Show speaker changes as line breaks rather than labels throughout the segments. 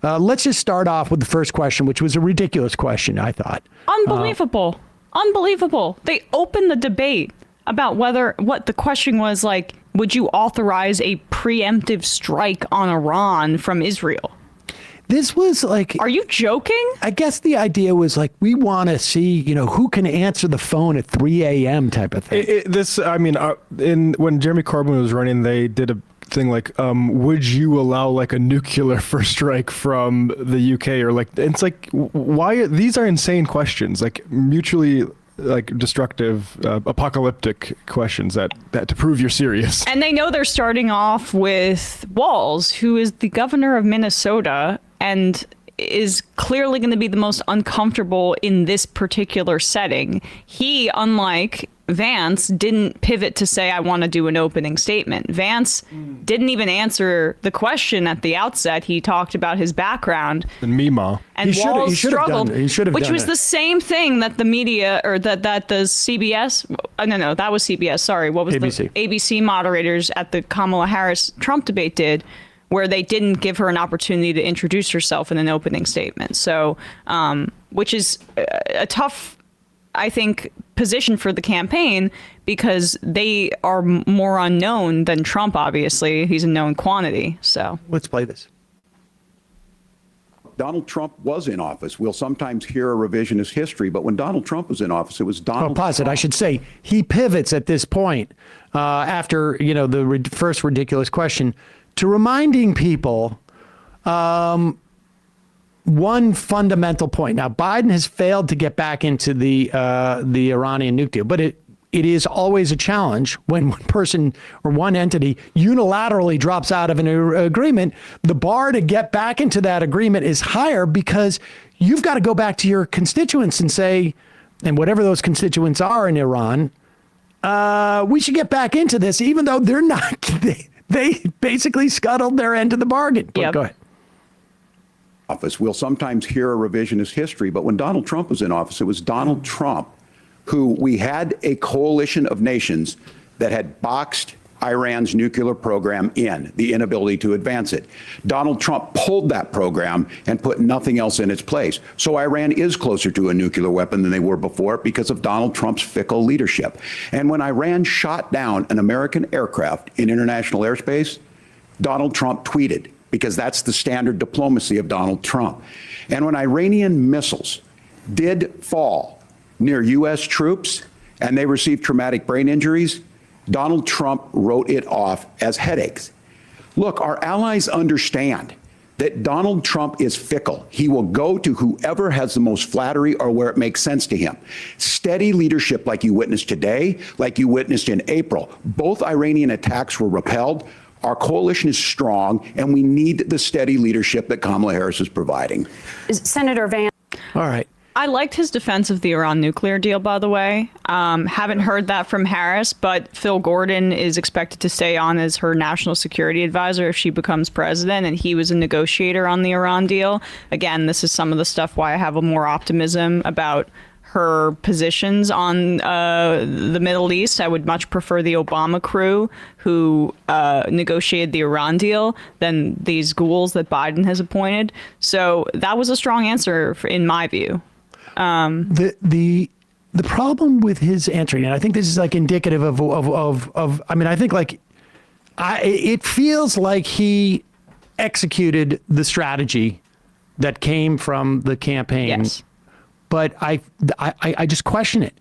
Let's just start off with the first question, which was a ridiculous question, I thought.
Unbelievable. Unbelievable. They opened the debate about what the question was like, would you authorize a preemptive strike on Iran from Israel?
This was like...
Are you joking?
I guess the idea was like, we want to see, who can answer the phone at 3 a.m. type of thing.
When Jeremy Corbyn was running, they did a thing like, would you allow like a nuclear first strike from the UK? Or like, it's like, why? These are insane questions, like mutually like destructive, apocalyptic questions that to prove you're serious.
And they know they're starting off with Walz, who is the governor of Minnesota and is clearly going to be the most uncomfortable in this particular setting. He, unlike Vance, didn't pivot to say, I want to do an opening statement. Vance didn't even answer the question at the outset. He talked about his background.
And Mima.
And Walz struggled, which was
it.
the same thing that the media, or that the CBS, no, that was CBS, sorry. What was
ABC.
The ABC moderators at the Kamala Harris-Trump debate did, where they didn't give her an opportunity to introduce herself in an opening statement. So, which is a tough, I think, position for the campaign, because they are more unknown than Trump, obviously. He's a known quantity, so.
Let's play this.
Donald Trump was in office. We'll sometimes hear a revisionist history, but when Donald Trump was in office, it was Donald
Pause
Trump.
it. I should say he pivots at this point after, the first ridiculous question to reminding people one fundamental point. Now, Biden has failed to get back into the Iranian nuke deal, but it is always a challenge when one person or one entity unilaterally drops out of an agreement. The bar to get back into that agreement is higher, because you've got to go back to your constituents and say, and whatever those constituents are in Iran, we should get back into this, even though they're not. They basically scuttled their end of the bargain.
Yep.
Go ahead.
Office. We'll sometimes hear a revisionist history, but when Donald Trump was in office, it was Donald Trump who we had a coalition of nations that had boxed Iran's nuclear program in, the inability to advance it. Donald Trump pulled that program and put nothing else in its place. So Iran is closer to a nuclear weapon than they were before because of Donald Trump's fickle leadership. And when Iran shot down an American aircraft in international airspace, Donald Trump tweeted, because that's the standard diplomacy of Donald Trump. And when Iranian missiles did fall near U.S. troops and they received traumatic brain injuries, Donald Trump wrote it off as headaches. Look, our allies understand that Donald Trump is fickle. He will go to whoever has the most flattery or where it makes sense to him. Steady leadership like you witnessed today, like you witnessed in April. Both Iranian attacks were repelled. Our coalition is strong, and we need the steady leadership that Kamala Harris is providing.
Senator Vance.
All right.
I liked his defense of the Iran nuclear deal, by the way. Haven't heard that from Harris, but Phil Gordon is expected to stay on as her national security advisor if she becomes president, and he was a negotiator on the Iran deal. Again, this is some of the stuff why I have a more optimism about her positions on the Middle East. I would much prefer the Obama crew who negotiated the Iran deal than these ghouls that Biden has appointed. So that was a strong answer in my view.
The problem with his answering, and I think this is like indicative of I mean, I think like it feels like he executed the strategy that came from the campaign.
Yes.
But I just question it.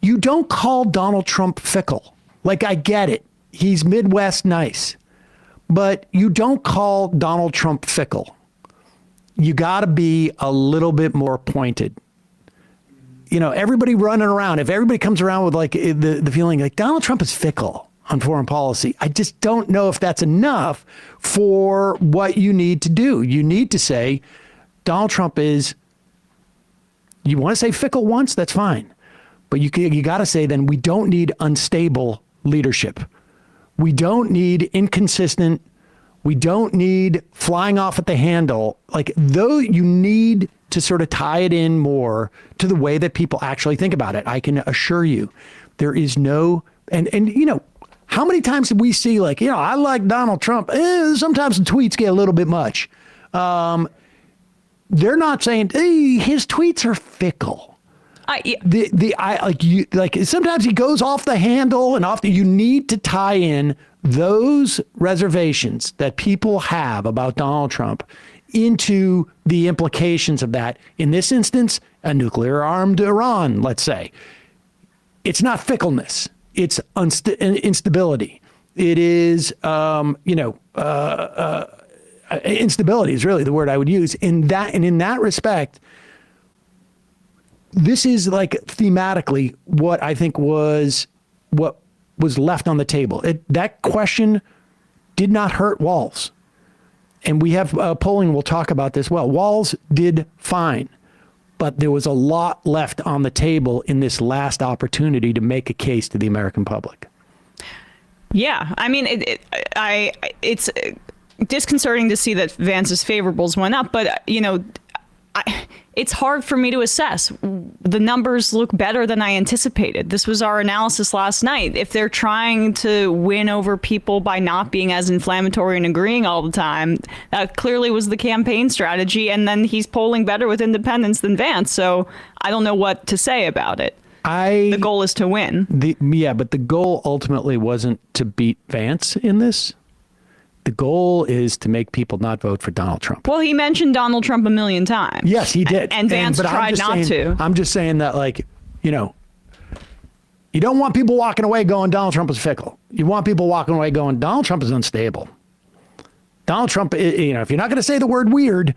You don't call Donald Trump fickle. Like, I get it. He's Midwest nice. But you don't call Donald Trump fickle. You got to be a little bit more pointed. Everybody running around, if everybody comes around with like the feeling like Donald Trump is fickle on foreign policy, I just don't know if that's enough for what you need to do. You need to say Donald Trump is, you want to say fickle once, that's fine. But you got to say then we don't need unstable leadership. We don't need inconsistent. We don't need flying off at the handle. Like, though, you need to sort of tie it in more to the way that people actually think about it. I can assure you there is no, and how many times did we see like, I like Donald Trump. Sometimes the tweets get a little bit much. They're not saying, hey, his tweets are fickle. Sometimes he goes off the handle and you need to tie in those reservations that people have about Donald Trump into the implications of that. In this instance, a nuclear armed Iran, let's say. It's not fickleness. It's instability. It is, instability is really the word I would use. In that respect, this is like thematically what I think was left on the table. That question did not hurt Walz. And we have polling, we'll talk about this well. Walz did fine, but there was a lot left on the table in this last opportunity to make a case to the American public.
Yeah, I mean, it's disconcerting to see that Vance's favorables went up, but it's hard for me to assess. The numbers look better than I anticipated. This was our analysis last night. If they're trying to win over people by not being as inflammatory and agreeing all the time, that clearly was the campaign strategy. And then he's polling better with independents than Vance. So I don't know what to say about it. The goal is to win.
But the goal ultimately wasn't to beat Vance in this. The goal is to make people not vote for Donald Trump.
Well, he mentioned Donald Trump a million times.
Yes, he did.
And Vance tried not to.
I'm just saying that, you don't want people walking away going, Donald Trump is fickle. You want people walking away going, Donald Trump is unstable. Donald Trump, if you're not going to say the word weird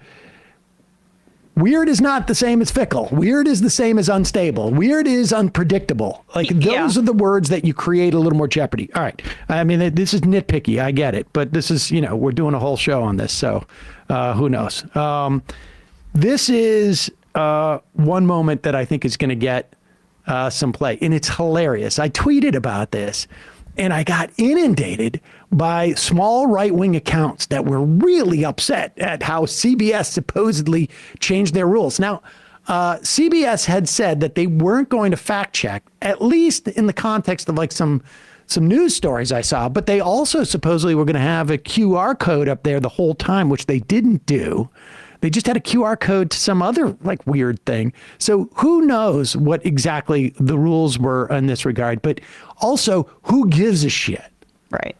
is not the same as fickle. Weird is the same as unstable. Weird is unpredictable. Those are the words that you create a little more jeopardy. All right. I mean, this is nitpicky. I get it. But this is, we're doing a whole show on this. So who knows? This is one moment that I think is going to get some play. And it's hilarious. I tweeted about this. And I got inundated by small right-wing accounts that were really upset at how CBS supposedly changed their rules. Now, CBS had said that they weren't going to fact check, at least in the context of some news stories I saw, but they also supposedly were going to have a QR code up there the whole time, which they didn't do. They just had a QR code to some other weird thing. So who knows what exactly the rules were in this regard, but also who gives a shit?
Right.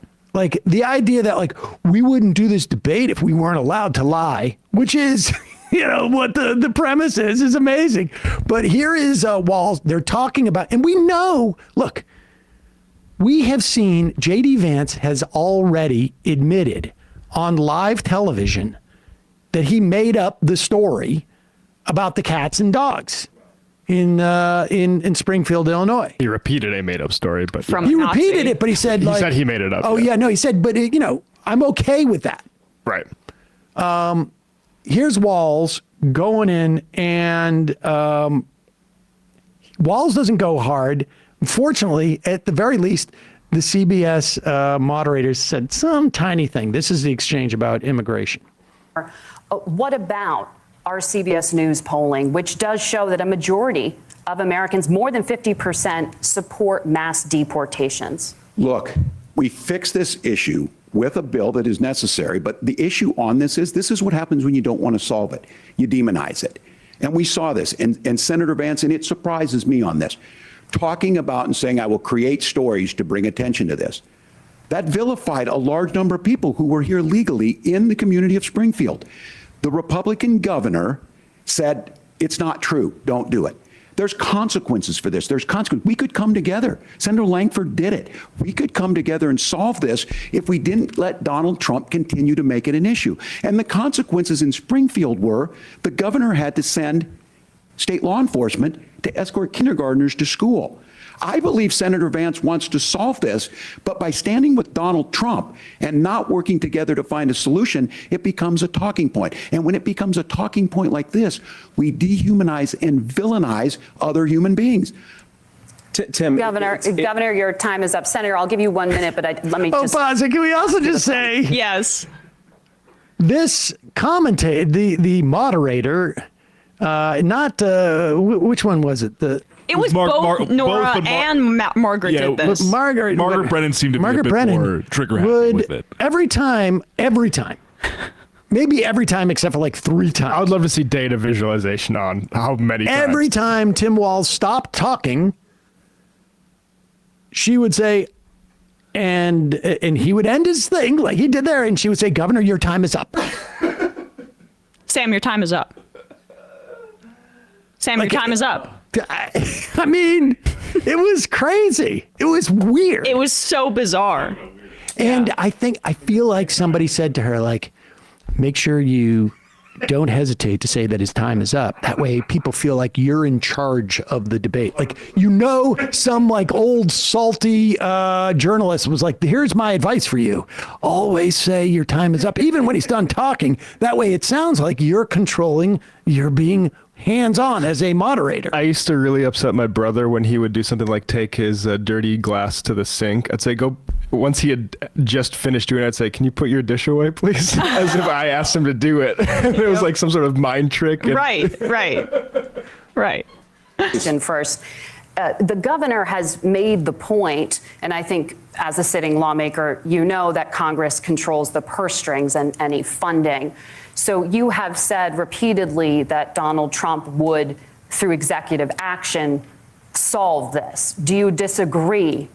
The idea that we wouldn't do this debate if we weren't allowed to lie, which is, what the premise is amazing. But here is Walz. They're talking about, and we know, look, we have seen J.D. Vance has already admitted on live television that he made up the story about the cats and dogs in Springfield, Illinois.
He repeated a made-up story, but
he repeated it, but he said
he said he made it up.
Oh yeah, no, he said, but I'm okay with that.
Right.
Here's Walz going in, and Walz doesn't go hard. Unfortunately, at the very least, the CBS moderators said some tiny thing. This is the exchange about immigration.
What about our CBS News polling, which does show that a majority of Americans, more than 50%, support mass deportations?
Look, we fix this issue with a bill that is necessary, but the issue on this is what happens when you don't want to solve it. You demonize it. And we saw this, and Senator Vance, and it surprises me on this, talking about and saying, I will create stories to bring attention to this. That vilified a large number of people who were here legally in the community of Springfield. The Republican governor said, it's not true, don't do it. There's consequences for this. There's consequences. We could come together. Senator Langford did it. We could come together and solve this if we didn't let Donald Trump continue to make it an issue. And the consequences in Springfield were the governor had to send state law enforcement to escort kindergartners to school. I believe Senator Vance wants to solve this, but by standing with Donald Trump and not working together to find a solution, it becomes a talking point. And when it becomes a talking point like this, we dehumanize and villainize other human beings.
Tim,
Governor, your time is up. Senator, I'll give you 1 minute, but let me just...
Pause. Can we also just say...
Yes.
This commentator, the moderator, which one was it?
It was both Nora and Margaret did this.
Margaret
Brennan seemed to be a bit more trigger happy with it.
Every time, Maybe every time except for like 3 times.
I would love to see data visualization on how many times.
Every time Tim Walz stopped talking, she would say, and he would end his thing like he did there, and she would say, Governor, your time is up.
Sam, your time is up. Sam, your time is up.
I mean, it was crazy. It was weird.
It was so bizarre.
And I feel like somebody said to her, like, make sure you don't hesitate to say that his time is up. That way people feel like you're in charge of the debate. Like, some like old salty journalist was like, here's my advice for you. Always say your time is up, even when he's done talking. That way it sounds like you're controlling, you're being hands-on as a moderator.
I used to really upset my brother when he would do something like take his dirty glass to the sink. I'd say, go. Once he had just finished doing it, I'd say, can you put your dish away, please? As if I asked him to do it. It was like some sort of mind trick.
Right.
First, the governor has made the point, and I think as a sitting lawmaker, you know that Congress controls the purse strings and any funding. So you have said repeatedly that Donald Trump would, through executive action, solve this. Do you disagree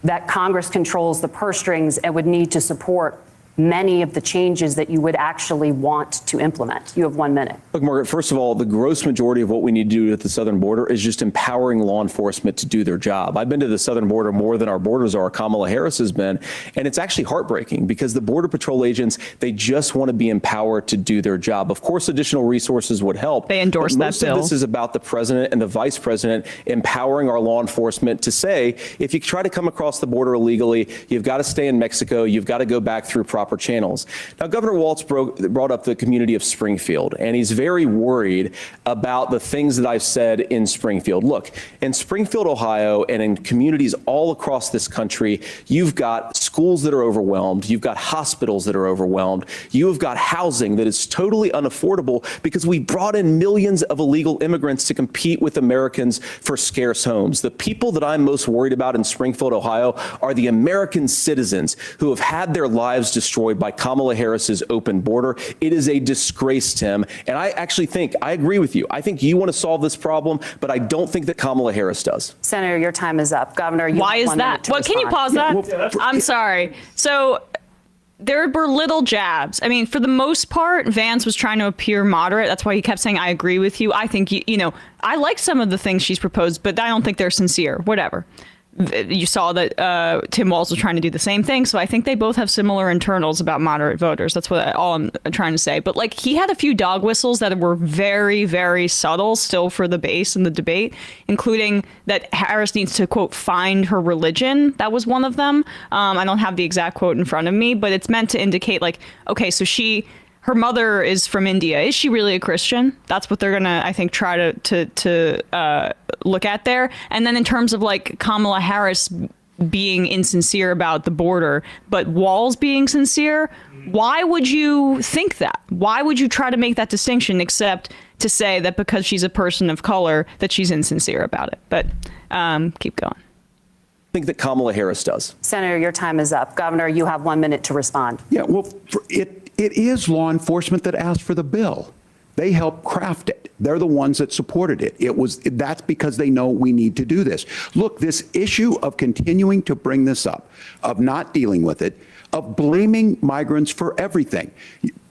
that Congress controls the purse strings and would need to support many of the changes that you would actually want to implement? You have 1 minute.
Look, Margaret, first of all, the gross majority of what we need to do at the southern border is just empowering law enforcement to do their job. I've been to the southern border more than our borders are. Kamala Harris has been, and it's actually heartbreaking because the Border Patrol agents, they just want to be empowered to do their job. Of course, additional resources would help.
They endorse that bill.
Most of this is about the president and the vice president empowering our law enforcement to say, if you try to come across the border illegally, you've got to stay in Mexico, you've got to go back through proper channels. Now, Governor Walz brought up the community of Springfield, and he's very worried about the things that I've said in Springfield. Look, in Springfield, Ohio, and in communities all across this country, you've got schools that are overwhelmed. You've got hospitals that are overwhelmed. You've got housing that is totally unaffordable because we brought in millions of illegal immigrants to compete with Americans for scarce homes. The people that I'm most worried about in Springfield, Ohio, are the American citizens who have had their lives destroyed by Kamala Harris's open border. It is a disgrace, Tim. And I actually think, I agree with you. I think you want to solve this problem, but I don't think that Kamala Harris does.
Senator, your time is up. Governor, you
Why
have
is
1 minute
that?
to
Well, can you
respond.
pause that? I'm sorry. So there were little jabs. I mean, for the most part, Vance was trying to appear moderate. That's why he kept saying, I agree with you. I think, I like some of the things she's proposed, but I don't think they're sincere. Whatever. You saw that Tim Walz was trying to do the same thing. So I think they both have similar internals about moderate voters. That's all I'm trying to say. But like, he had a few dog whistles that were very, very subtle still for the base in the debate, including that Harris needs to, quote, find her religion. That was one of them. I don't have the exact quote in front of me, but it's meant to indicate like, okay, so her mother is from India. Is she really a Christian? That's what they're gonna, I think, try to look at there. And then in terms of like Kamala Harris being insincere about the border, but Walz being sincere, why would you think that? Why would you try to make that distinction except to say that because she's a person of color that she's insincere about it? But keep going.
I think that Kamala Harris does.
Senator, your time is up. Governor, you have 1 minute to respond.
Yeah, well, it is law enforcement that asked for the bill. They helped craft it. They're the ones that supported it. That's because they know we need to do this. Look, this issue of continuing to bring this up, of not dealing with it, of blaming migrants for everything.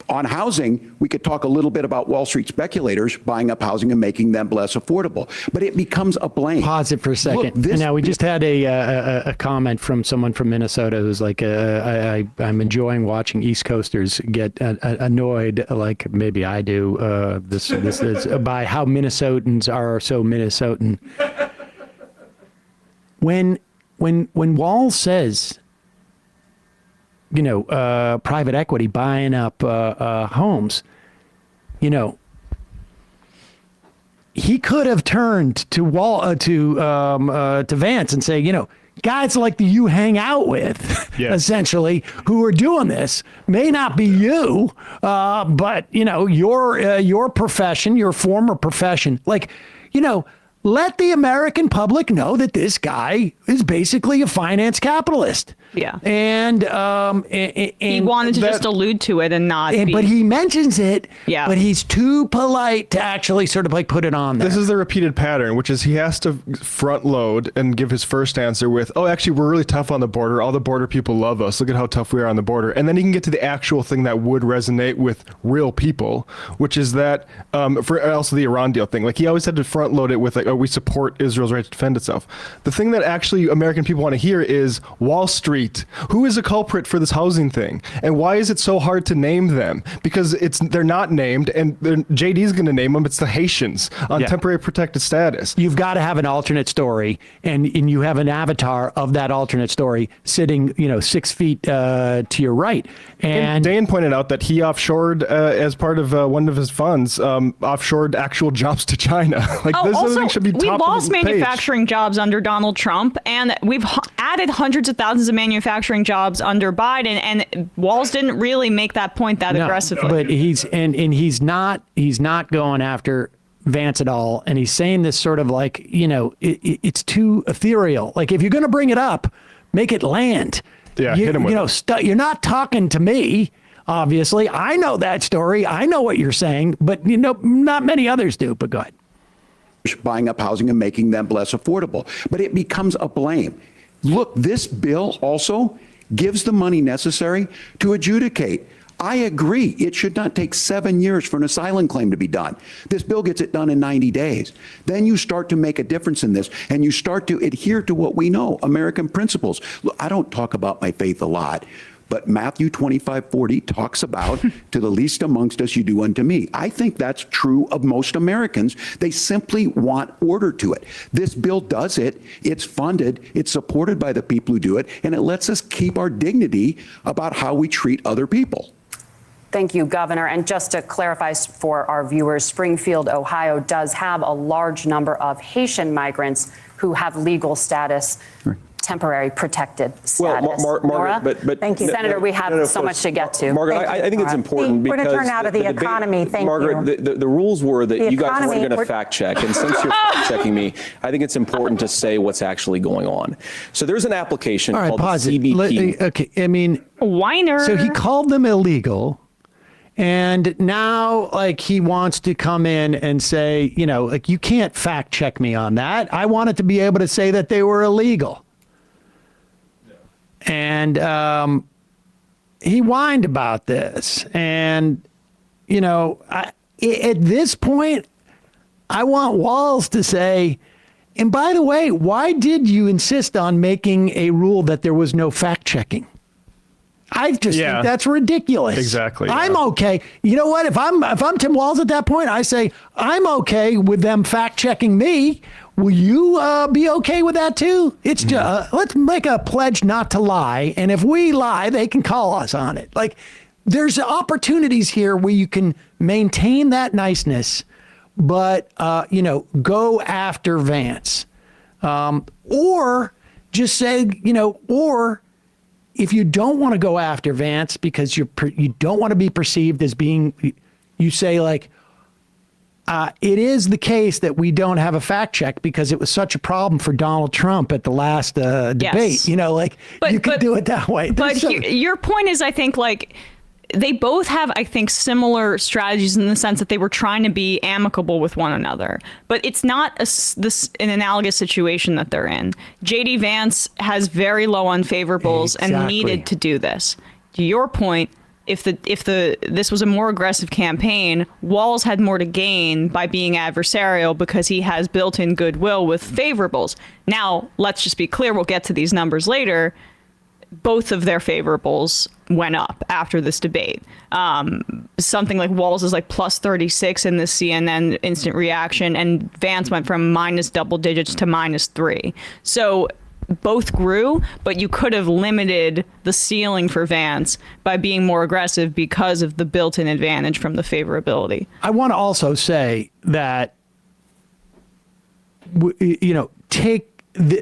On housing, we could talk a little bit about Wall Street speculators buying up housing and making them less affordable, but it becomes a blame.
Pause it for a second.
Look,
now, we just had a comment from someone from Minnesota who's like, I'm enjoying watching East Coasters get annoyed, like maybe I do, this by how Minnesotans are so Minnesotan. When Walz says, private equity buying up homes, he could have turned to Vance and say, guys like you hang out with,
Yes.
essentially, who are doing this may not be you, but your profession, your former profession, let the American public know that this guy is basically a finance capitalist.
Yeah.
And
he wanted to just allude to it and not be.
But he mentions it.
Yeah.
But he's too polite to actually sort of like put it on there.
This is the repeated pattern, which is he has to front load and give his first answer with, oh, actually, we're really tough on the border. All the border people love us. Look at how tough we are on the border. And then he can get to the actual thing that would resonate with real people, which is that for also the Iran deal thing. Like he always had to front load it with like, oh, we support Israel's right to defend itself. The thing that actually American people want to hear is Wall Street. Who is a culprit for this housing thing? And why is it so hard to name them? Because they're not named, and JD's going to name them. It's the Haitians on temporary protected status.
You've got to have an alternate story, and you have an avatar of that alternate story sitting, 6 feet to your right. And
Dan pointed out that he offshored, as part of one of his funds, offshored actual jobs to China. Like this other thing should be top
we
of
lost
the page.
manufacturing jobs under Donald Trump, and we've added hundreds of thousands of manufacturing jobs under Biden, and Walz didn't really make that point that aggressively.
But he's not going after Vance at all, and he's saying this sort of like, it's too ethereal. Like if you're going to bring it up, make it land.
Yeah, hit him with it.
You're not talking to me. Obviously, I know that story. I know what you're saying, but not many others do. But go ahead.
Buying up housing and making them less affordable, but it becomes a blame. Look, this bill also gives the money necessary to adjudicate. I agree. It should not take 7 years for an asylum claim to be done. This bill gets it done in 90 days. Then you start to make a difference in this, and you start to adhere to what we know, American principles. Look, I don't talk about my faith a lot, but Matthew 25:40 talks about, to the least amongst us, you do unto me. I think that's true of most Americans. They simply want order to it. This bill does it. It's funded. It's supported by the people who do it. And it lets us keep our dignity about how we treat other people.
Thank you, Governor. And just to clarify for our viewers, Springfield, Ohio does have a large number of Haitian migrants who have legal status. Right. Temporary protected status.
Well, Margaret, but
thank you, Senator. We have so much to get to.
Margaret, I think it's important because
we're going to turn out of the economy. Thank
Margaret,
you.
The rules were that
The
you guys
economy,
weren't going to fact check, and since you're fact checking me, I think it's important to say what's actually going on. So there's an application
All right,
called
pause it.
CBP.
Okay, I mean,
Whiner.
So he called them illegal. And now, like, he wants to come in and say, like, you can't fact check me on that. I wanted to be able to say that they were illegal. And he whined about this. And, at this point, I want Walz to say, and by the way, why did you insist on making a rule that there was no fact checking? I just think that's ridiculous.
Exactly.
I'm okay. You know what? If I'm Tim Walz at that point, I say I'm okay with them fact checking me. Will you be okay with that too? It's just let's make a pledge not to lie, and if we lie, they can call us on it. Like there's opportunities here where you can maintain that niceness, but go after Vance, or just say or. If you don't want to go after Vance because you don't want to be perceived as being, you say like, it is the case that we don't have a fact check because it was such a problem for Donald Trump at the last debate. You could do it that way.
But your point is, I think, like, they both have, I think, similar strategies in the sense that they were trying to be amicable with one another. But it's not an analogous situation that they're in. J.D. Vance has very low unfavorables and needed to do this. To your point, if this was a more aggressive campaign, Walz had more to gain by being adversarial because he has built-in goodwill with favorables. Now, let's just be clear. We'll get to these numbers later. Both of their favorables went up after this debate. Something like Walz is like plus 36 in the CNN instant reaction, and Vance went from minus double digits to -3. So both grew, but you could have limited the ceiling for Vance by being more aggressive because of the built-in advantage from the favorability.
I want to also say that,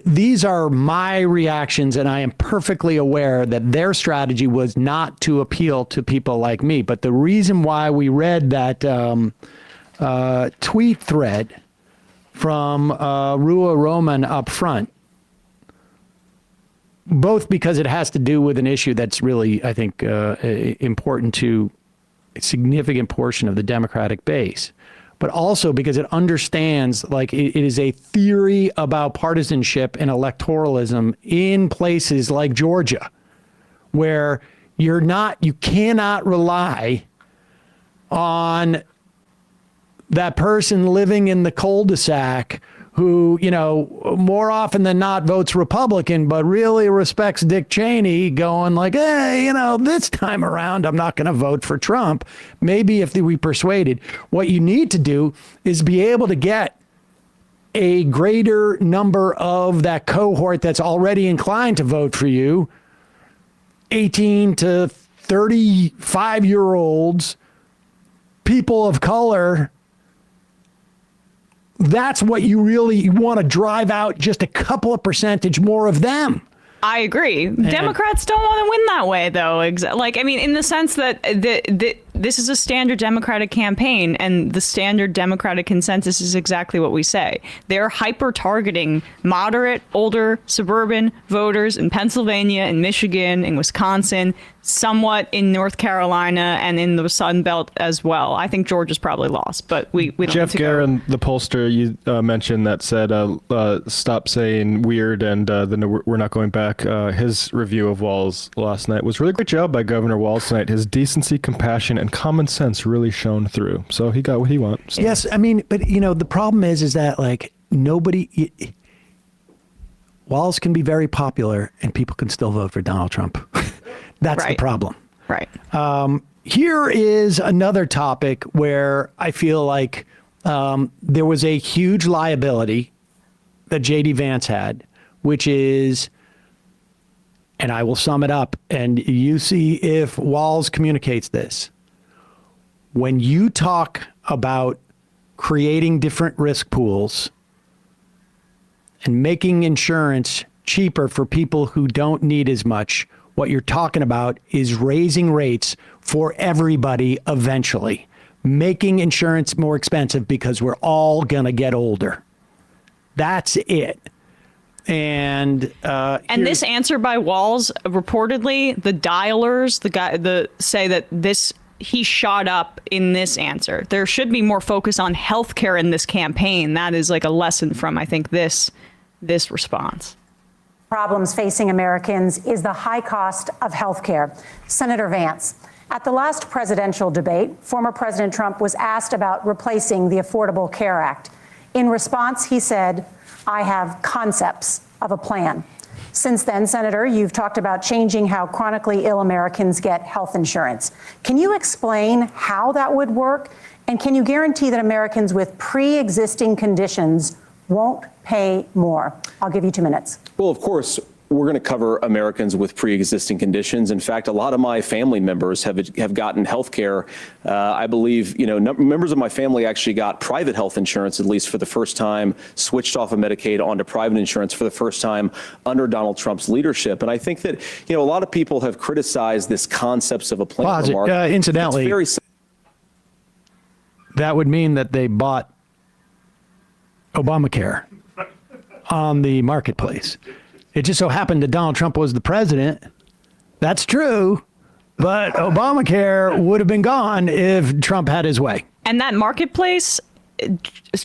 these are my reactions, and I am perfectly aware that their strategy was not to appeal to people like me. But the reason why we read that tweet thread from Rua Roman up front, both because it has to do with an issue that's really, I think, important to a significant portion of the Democratic base, but also because it understands, like, it is a theory about partisanship and electoralism in places like Georgia, where you cannot rely on that person living in the cul-de-sac who, more often than not votes Republican, but really respects Dick Cheney, going like, hey, this time around, I'm not going to vote for Trump. Maybe if we persuaded. What you need to do is be able to get a greater number of that cohort that's already inclined to vote for you, 18 to 35-year-olds, people of color. That's what you really want to drive out, just a couple of percentage more of them.
I agree. Democrats don't want to win that way, though. In the sense that this is a standard Democratic campaign, and the standard Democratic consensus is exactly what we say. They're hyper-targeting moderate, older, suburban voters in Pennsylvania, in Michigan, in Wisconsin, somewhat in North Carolina, and in the Sun Belt as well. I think Georgia's probably lost, but we don't
Jeff
need to
Guerin, the pollster you mentioned that said, stop saying weird and then we're not going back. His review of Walz last night was really great job by Governor Walz tonight. His decency, compassion, and common sense really shone through. So he got what he wants. So.
Yes, but the problem is that, like, nobody... Walz can be very popular and people can still vote for Donald Trump. That's
right.
The problem.
Right.
Here is another topic where I feel like there was a huge liability that J.D. Vance had, which is, and I will sum it up, and you see if Walz communicates this. When you talk about creating different risk pools and making insurance cheaper for people who don't need as much, what you're talking about is raising rates for everybody eventually, making insurance more expensive because we're all going to get older. That's it. And
this answer by Walz, reportedly, the dialers, say that he shot up in this answer. There should be more focus on healthcare in this campaign. That is like a lesson from, I think, this response.
Problems facing Americans is the high cost of health care. Senator Vance, at the last presidential debate, former President Trump was asked about replacing the Affordable Care Act. In response, he said, I have concepts of a plan. Since then, Senator, you've talked about changing how chronically ill Americans get health insurance. Can you explain how that would work? And can you guarantee that Americans with pre-existing conditions won't pay more? I'll give you 2 minutes.
Well, of course, we're going to cover Americans with pre-existing conditions. In fact, a lot of my family members have gotten health care. I believe, members of my family actually got private health insurance, at least for the first time, switched off of Medicaid onto private insurance for the first time under Donald Trump's leadership. And I think that, a lot of people have criticized this concepts of a plan.
Incidentally, that would mean that they bought Obamacare on the marketplace. It just so happened that Donald Trump was the president. That's true. But Obamacare would have been gone if Trump had his way.
And that marketplace,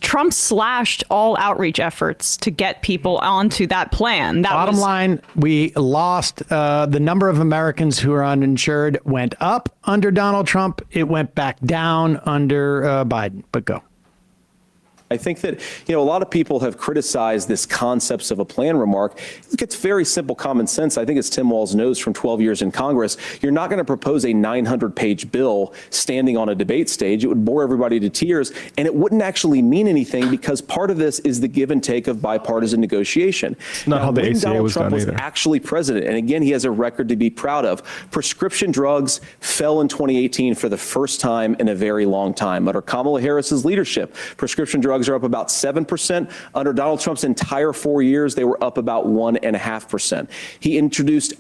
Trump slashed all outreach efforts to get people onto that plan.
Bottom line, we lost the number of Americans who are uninsured went up under Donald Trump. It went back down under Biden. But go.
I think that, a lot of people have criticized this concepts of a plan remark. Look, it's very simple common sense. I think as Tim Walz knows from 12 years in Congress, you're not going to propose a 900-page bill standing on a debate stage. It would bore everybody to tears, and it wouldn't actually mean anything because part of this is the give and take of bipartisan negotiation.
Not how the ACA
Donald
was
Trump
done
was
either.
actually president, and again, he has a record to be proud of. Prescription drugs fell in 2018 for the first time in a very long time. Under Kamala Harris's leadership, prescription drugs drugs are up about 7%. Under Donald Trump's entire 4 years, they were up about 1.5%. He introduced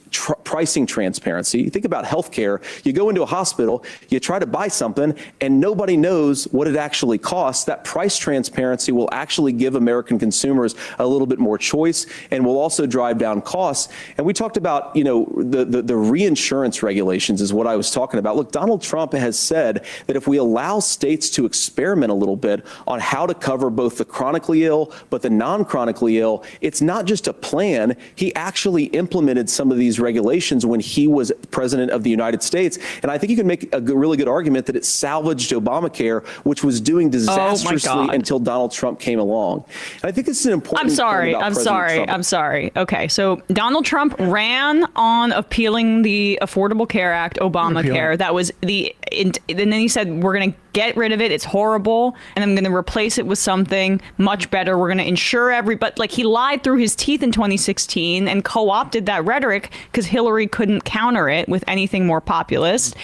pricing transparency. You think about healthcare. You go into a hospital, you try to buy something, and nobody knows what it actually costs. That price transparency will actually give American consumers a little bit more choice and will also drive down costs. And we talked about, the reinsurance regulations is what I was talking about. Look, Donald Trump has said that if we allow states to experiment a little bit on how to cover both the chronically ill but the non-chronically ill, it's not just a plan. He actually implemented some of these regulations when he was president of the United States. And I think you can make a really good argument that it salvaged Obamacare, which was doing disastrously until Donald Trump came along. And I think this is an important
I'm sorry. Okay, so Donald Trump ran on appealing the Affordable Care Act, Obamacare. That was and then he said, we're going to get rid of it. It's horrible. And I'm going to replace it with something much better. We're going to insure everybody. Like, he lied through his teeth in 2016 and co-opted that rhetoric because Hillary couldn't counter it with anything more populist.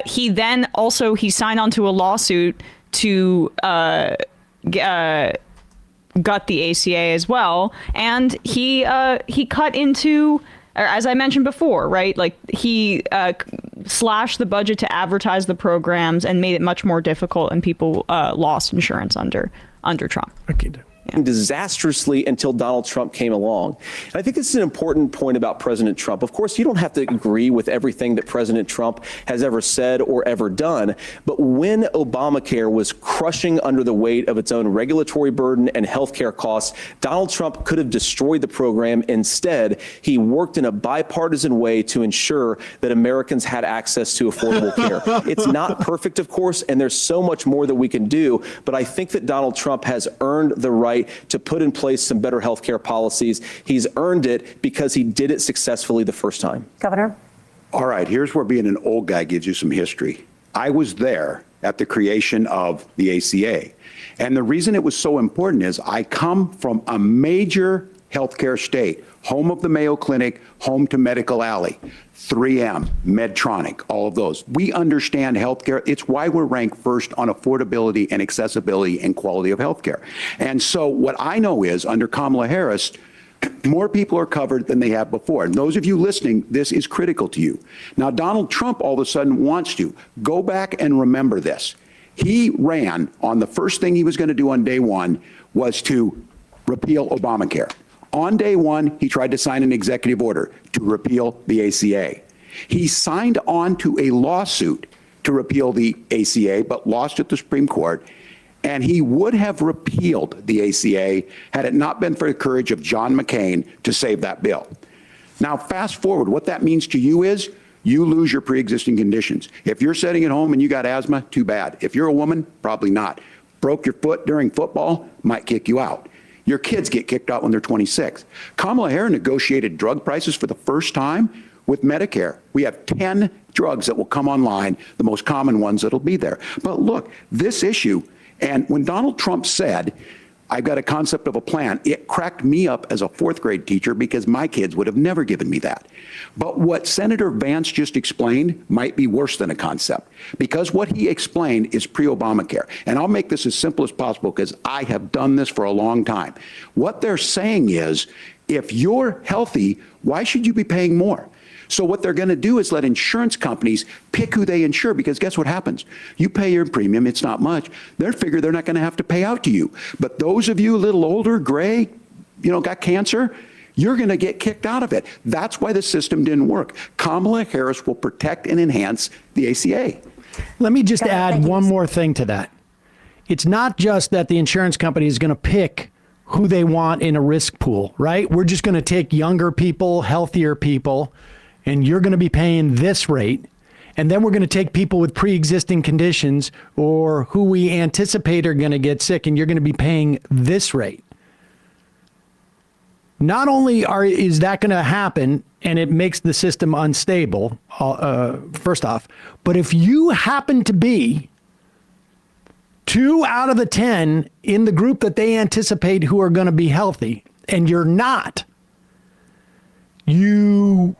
He signed on to a lawsuit to gut the ACA as well. And he cut into, as I mentioned before, right? Like, he slashed the budget to advertise the programs and made it much more difficult, and people lost insurance under Trump.
Okay.
Disastrously until Donald Trump came along. And I think this is an important point about President Trump. Of course, you don't have to agree with everything that President Trump has ever said or ever done. But when Obamacare was crushing under the weight of its own regulatory burden and healthcare costs, Donald Trump could have destroyed the program. Instead, he worked in a bipartisan way to ensure that Americans had access to affordable care. It's not perfect, of course, and there's so much more that we can do. But I think that Donald Trump has earned the right to put in place some better health care policies. He's earned it because he did it successfully the first time.
Governor?
All right, here's where being an old guy gives you some history. I was there at the creation of the ACA. And the reason it was so important is I come from a major healthcare state, home of the Mayo Clinic, home to Medical Alley, 3M, Medtronic, all of those. We understand healthcare. It's why we're ranked first on affordability and accessibility and quality of healthcare. And so what I know is under Kamala Harris, more people are covered than they have before. And those of you listening, this is critical to you. Now, Donald Trump all of a sudden wants to go back and remember this. He ran on the first thing he was going to do on day one was to repeal Obamacare. On day one, he tried to sign an executive order to repeal the ACA. He signed on to a lawsuit to repeal the ACA, but lost at the Supreme Court. And he would have repealed the ACA had it not been for the courage of John McCain to save that bill. Now, fast forward, what that means to you is you lose your pre-existing conditions. If you're sitting at home and you got asthma, too bad. If you're a woman, probably not. Broke your foot during football, might kick you out. Your kids get kicked out when they're 26. Kamala Harris negotiated drug prices for the first time with Medicare. We have 10 drugs that will come online, the most common ones that'll be there. But look, this issue, and when Donald Trump said, I've got a concept of a plan, it cracked me up as a fourth grade teacher because my kids would have never given me that. But what Senator Vance just explained might be worse than a concept, because what he explained is pre-Obamacare. And I'll make this as simple as possible because I have done this for a long time. What they're saying is, if you're healthy, why should you be paying more? So what they're going to do is let insurance companies pick who they insure, because guess what happens? You pay your premium, it's not much. They figure they're not going to have to pay out to you. But those of you a little older, gray, got cancer, you're going to get kicked out of it. That's why the system didn't work. Kamala Harris will protect and enhance the ACA.
Let me just add one more thing to that. It's not just that the insurance company is going to pick who they want in a risk pool, right? We're just going to take younger people, healthier people, and you're going to be paying this rate. And then we're going to take people with pre-existing conditions or who we anticipate are going to get sick, and you're going to be paying this rate. Not only is that going to happen, and it makes the system unstable, first off, but if you happen to be 2 out of the 10 in the group that they anticipate who are going to be healthy, and you're not, you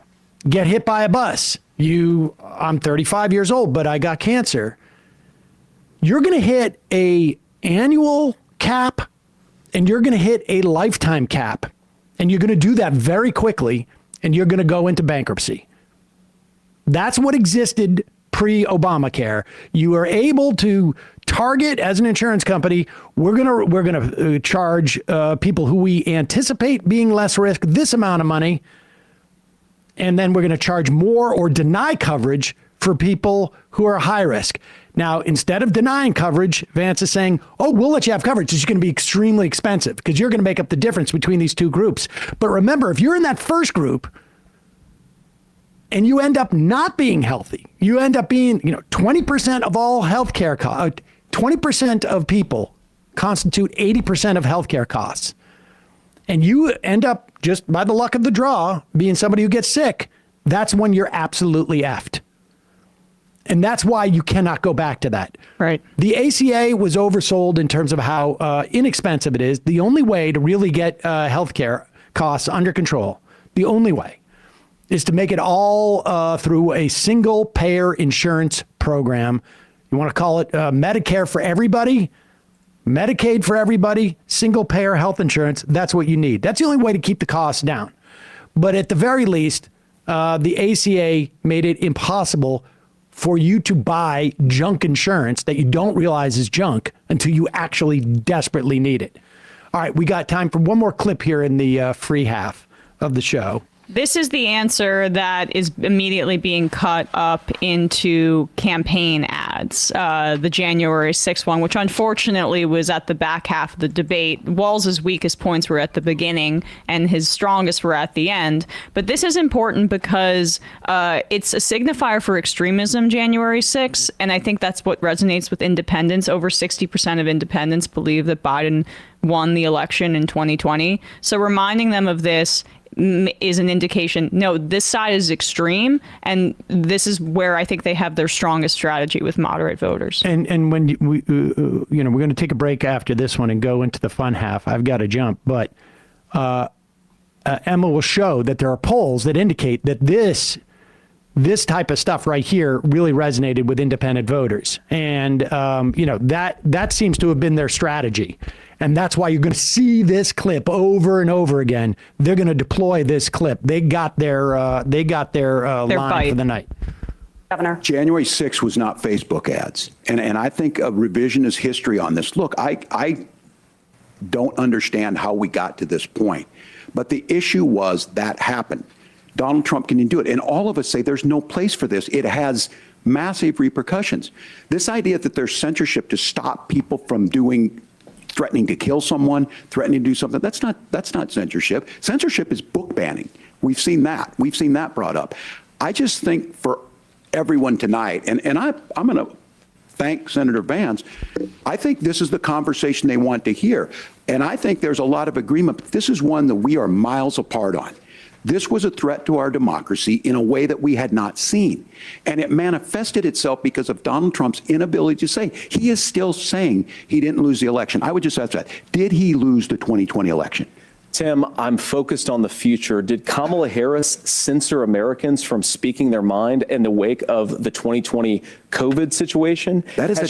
get hit by a bus. I'm 35 years old, but I got cancer. You're going to hit a annual cap and you're going to hit a lifetime cap, and you're going to do that very quickly, and you're going to go into bankruptcy. That's what existed pre-Obamacare. You are able to target, as an insurance company, we're gonna charge people who we anticipate being less risk this amount of money, and then we're going to charge more or deny coverage for people who are high risk. Now, instead of denying coverage, Vance is saying, oh, we'll let you have coverage. It's going to be extremely expensive because you're going to make up the difference between these two groups. But remember, if you're in that first group and you end up not being healthy, you end up being, 20% of all healthcare costs, 20% of people constitute 80% of healthcare costs. And you end up, just by the luck of the draw, being somebody who gets sick, that's when you're absolutely effed. And that's why you cannot go back to that.
Right.
The ACA was oversold in terms of how inexpensive it is. The only way to really get healthcare costs under control, the only way, is to make it all through a single payer insurance program. You want to call it Medicare for everybody, Medicaid for everybody, single payer health insurance. That's what you need. That's the only way to keep the costs down. But at the very least, the ACA made it impossible for you to buy junk insurance that you don't realize is junk until you actually desperately need it. All right, we got time for one more clip here in the free half of the show.
This is the answer that is immediately being cut up into campaign ads. The January 6th one, which unfortunately was at the back half of the debate. Walz's weakest points were at the beginning and his strongest were at the end. But this is important because it's a signifier for extremism, January 6th. And I think that's what resonates with independents. Over 60% of independents believe that Biden won the election in 2020. So reminding them of this is an indication, no, this side is extreme, and this is where I think they have their strongest strategy with moderate voters.
And when we're going to take a break after this one and go into the fun half. I've got to jump, but Emma will show that there are polls that indicate that this type of stuff right here really resonated with independent voters, and that seems to have been their strategy. And that's why you're going to see this clip over and over again. They're going to deploy this clip. They got their line
bite
for the night.
Governor.
January 6th was not Facebook ads. And I think a revisionist history on this. Look, I don't understand how we got to this point. But the issue was that happened. Donald Trump can do it. And all of us say there's no place for this. It has massive repercussions. This idea that there's censorship to stop people from threatening to kill someone, threatening to do something, that's not censorship. Censorship is book banning. We've seen that. We've seen that brought up. I just think for everyone tonight, and I'm going to thank Senator Vance, I think this is the conversation they want to hear. And I think there's a lot of agreement, but this is one that we are miles apart on. This was a threat to our democracy in a way that we had not seen. And it manifested itself because of Donald Trump's inability to say. He is still saying he didn't lose the election. I would just ask that. Did he lose the 2020 election?
Tim, I'm focused on the future. Did Kamala Harris censor Americans from speaking their mind in the wake of the 2020 COVID situation?
That is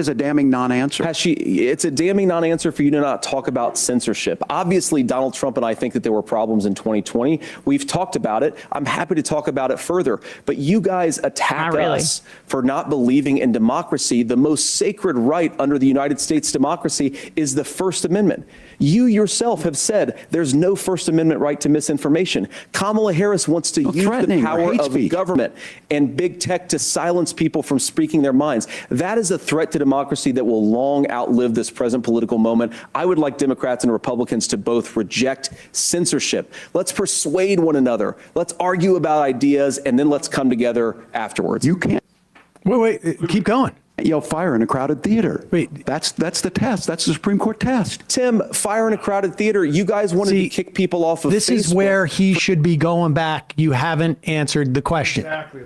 a damning non-answer.
It's a damning non-answer for you to not talk about censorship. Obviously, Donald Trump and I think that there were problems in 2020. We've talked about it. I'm happy to talk about it further. But you guys attack us for not believing in democracy. The most sacred right under the United States democracy is the First Amendment. You yourself have said there's no First Amendment right to misinformation. Kamala Harris wants to use the power of government and big tech to silence people from speaking their minds. That is a threat to democracy that will long outlive this present political moment. I would like Democrats and Republicans to both reject censorship. Let's persuade one another. Let's argue about ideas, and then let's come together afterwards.
You can't.
Wait, keep going.
Yell fire in a crowded theater.
Wait.
That's the test. That's the Supreme Court test.
Tim, fire in a crowded theater. You guys wanted to kick people off of
this
Facebook.
Is where he should be going back. You haven't answered the question.
Exactly.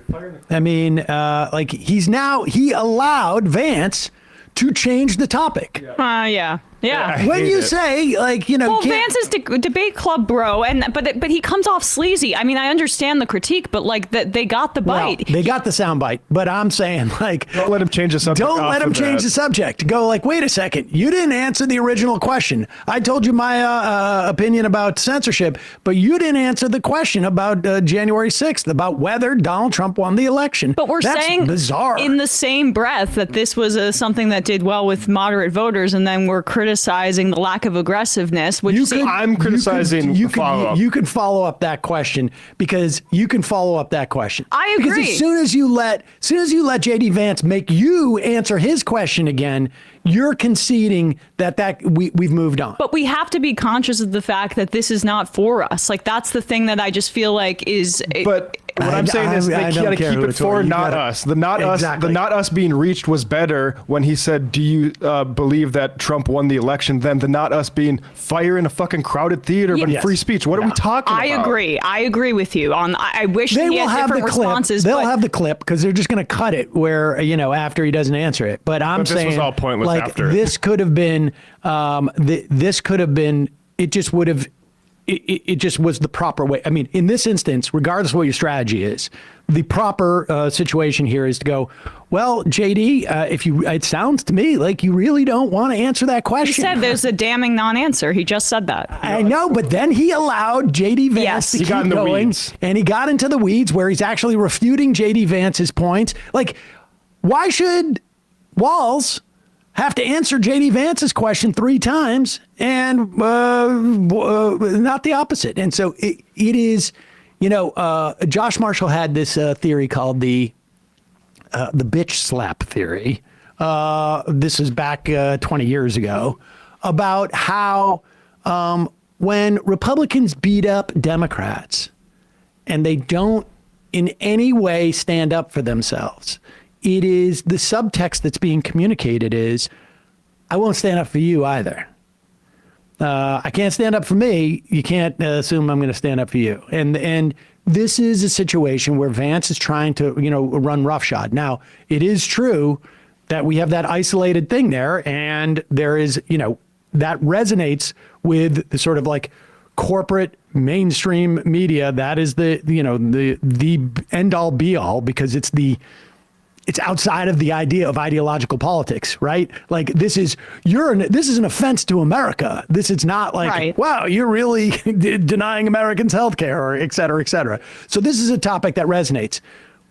I mean, he allowed Vance to change the topic.
Yeah. Yeah.
I
When
hate
you
it.
say, like, you know,
Well,
you can't-
Vance is debate club bro, but he comes off sleazy. I mean, I understand the critique, but like they got the
well,
bite.
they got the soundbite, but I'm saying, like,
Don't let him change the subject.
don't
off
let him
of
change
that.
the subject. Go like, wait a second, you didn't answer the original question. I told you my opinion about censorship, but you didn't answer the question about January 6th, about whether Donald Trump won the election.
But we're
That's
saying
bizarre.
in the same breath that this was something that did well with moderate voters, and then we're criticizing the lack of aggressiveness. Which
I'm criticizing
you
follow-up.
you could follow up that question because you can follow up that question.
I
Because
agree.
as soon as you let JD Vance make you answer his question again, you're conceding that we've moved on.
But we have to be conscious of the fact that this is not for us. Like that's the thing that I just feel like is.
But what I'm saying is
I
they
don't
got to
care
keep
who
it
it's for.
for
You
not
gotta-
us. The not us.
Exactly.
The not us being reached was better when he said, "Do you believe that Trump won the election?" Than the not us being fire in a fucking crowded theater, but
Yes.
free speech. What are we talking
I
about?
agree. I agree with you. I wish
They
he
will
had
have the
different
clip.
responses.
They'll
but
have the clip because they're just going to cut it where after he doesn't answer it. But I'm
But this was
saying
all pointless
like
after.
this could have been. This could have been. It just would have. It just was the proper way. I mean, in this instance, regardless of what your strategy is, the proper situation here is to go, well, JD, it sounds to me like you really don't want to answer that
he
question.
said there's a damning non-answer. He just said that.
I know, but then he allowed JD Vance
Yes.
to
He
keep
got in the
going,
weeds.
and he got into the weeds where he's actually refuting JD Vance's points. Like, why should Walz have to answer JD Vance's question 3 times and not the opposite? And so it is, Josh Marshall had this theory called the bitch slap theory. This is back 20 years ago about how when Republicans beat up Democrats and they don't in any way stand up for themselves, it is the subtext that's being communicated is, I won't stand up for you either. I can't stand up for me. You can't assume I'm going to stand up for you. And this is a situation where Vance is trying to, run roughshod. Now, it is true that we have that isolated thing there, and there is, that resonates with the sort of like corporate mainstream media. That is the end all be all because it's outside of the idea of ideological politics, right? Like this is an offense to America. This is not like,
Right.
wow, you're really denying Americans healthcare or et cetera, et cetera. So this is a topic that resonates.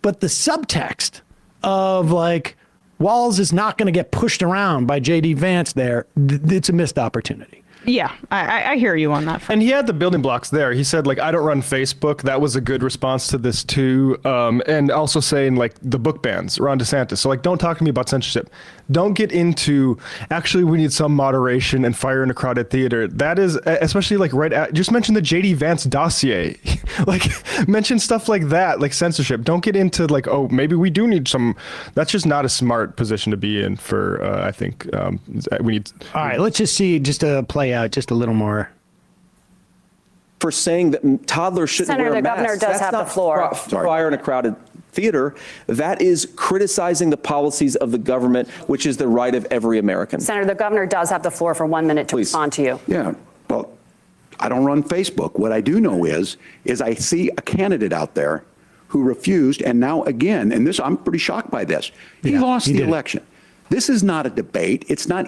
But the subtext of like Walz is not going to get pushed around by JD Vance there, it's a missed opportunity.
Yeah, I hear you on that.
And he had the building blocks there. He said, like, I don't run Facebook. That was a good response to this, too. And also saying, like, the book bans, Ron DeSantis. So, like, don't talk to me about censorship. Don't get into, actually, we need some moderation and fire in a crowded theater. That is, especially, like, just mention the J.D. Vance dossier. Like, mention stuff like that, like censorship. Don't get into, like, oh, maybe we do need some. That's just not a smart position to be in for, I think, we need.
All right, let's just see, just to play out just a little more.
For saying that toddlers shouldn't
Senator,
wear
the governor
masks.
does
That's
have the
not
floor.
Fire in a crowded theater. That is criticizing the policies of the government, which is the right of every American.
Senator, the governor does have the floor for 1 minute to
Please.
respond to you.
Yeah, well, I don't run Facebook. What I do know is I see a candidate out there who refused, and now again, and this, I'm pretty shocked by this. He
Yeah,
lost
he
the
did.
election. This is not a debate. It's not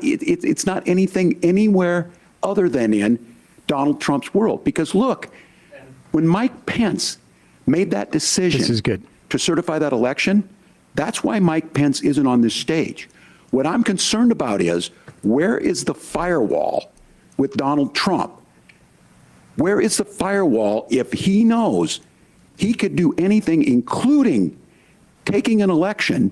anything anywhere other than in Donald Trump's world. Because look, when Mike Pence made that decision
This is good.
to certify that election, that's why Mike Pence isn't on this stage. What I'm concerned about is, where is the firewall with Donald Trump? Where is the firewall if he knows he could do anything, including taking an election,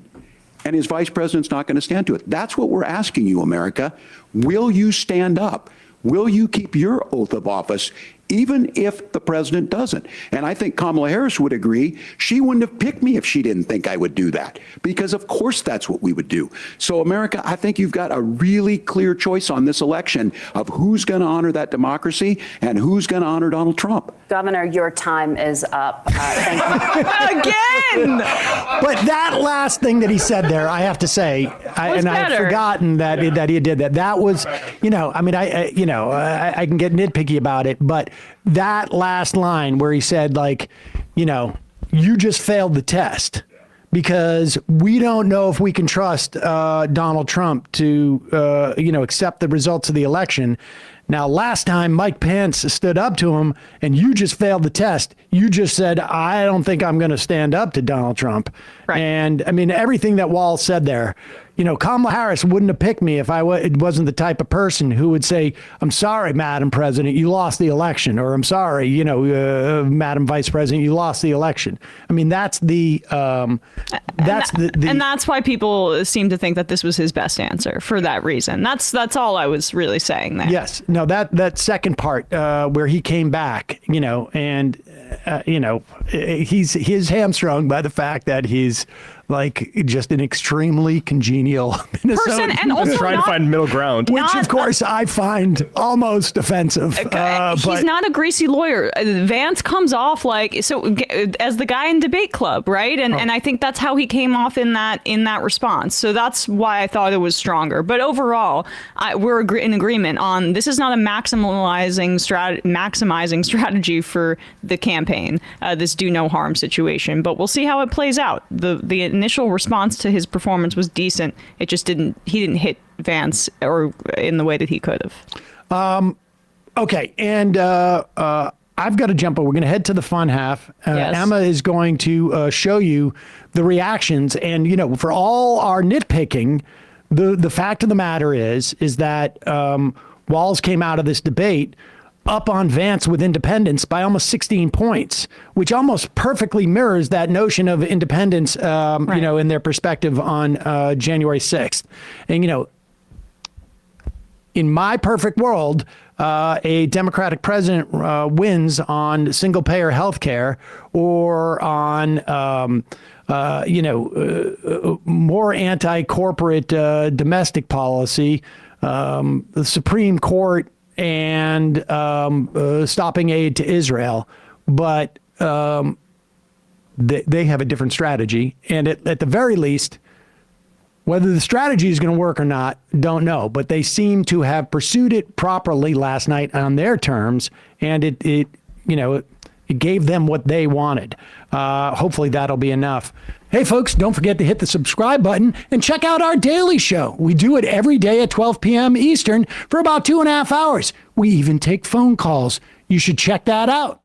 and his vice president's not going to stand to it? That's what we're asking you, America. Will you stand up? Will you keep your oath of office, even if the president doesn't? And I think Kamala Harris would agree. She wouldn't have picked me if she didn't think I would do that, because of course that's what we would do. So America, I think you've got a really clear choice on this election of who's going to honor that democracy and who's going to honor Donald Trump.
Governor, your time is up. Thank you.
Again.
But that last thing that he said there, I have to say, I had forgotten that he did that. That was, I mean, I can get nitpicky about it, but that last line where he said, like, you just failed the test because we don't know if we can trust Donald Trump to, accept the results of the election. Now, last time Mike Pence stood up to him and you just failed the test, you just said, I don't think I'm going to stand up to Donald Trump. Right. And I mean, everything that Wall said there, Kamala Harris wouldn't have picked me if it wasn't the type of person who would say, I'm sorry, Madam President, you lost the election. Or I'm sorry, Madam Vice President, you lost the election. I mean, that's and
that's why people seem to think that this was his best answer for that reason. That's all I was really saying there.
Yes. No, that second part where he came back, and he's hamstrung by the fact that he's like just an extremely congenial
person, and also
trying to find middle ground,
which of course I find almost offensive.
He's not a greasy lawyer. Vance comes off as the guy in Debate Club, right? And I think that's how he came off in that response. So that's why I thought it was stronger. But overall, we're in agreement on this is not a maximizing strategy for the campaign. This do no harm situation, but we'll see how it plays out. The initial response to his performance was decent. It just he didn't hit Vance or in the way that he could have.
Okay. And I've got to jump, but we're going to head to the fun half.
Yes.
Emma is going to show you the reactions. And, for all our nitpicking, the fact of the matter is that Walz came out of this debate up on Vance with independents by almost 16 points, which almost perfectly mirrors that notion of independence, right. In their perspective on January 6th. And, in my perfect world, a Democratic president wins on single-payer health care or on, more anti-corporate domestic policy, the Supreme Court, and stopping aid to Israel. But they have a different strategy. And at the very least, whether the strategy is going to work or not, don't know. But they seem to have pursued it properly last night on their terms. And it gave them what they wanted. Hopefully that'll be enough. Hey, folks, don't forget to hit the subscribe button and check out our daily show. We do it every day at 12 p.m. Eastern for about 2.5 hours. We even take phone calls. You should check that out.